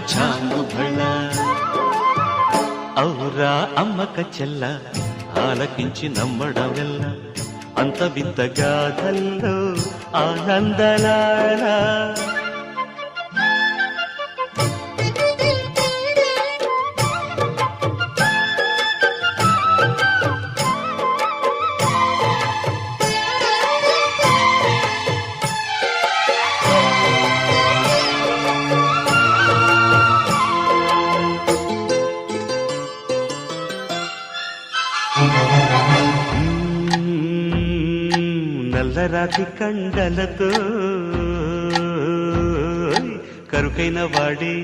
చాంగుబళ ఔరా అమ్మక చెల్ల ఆలకించి నమ్మడమెల్ల అంత వింత గాథల్లో ఆనందలారా నల్లరాతి కండలతో కరుకైన వాడే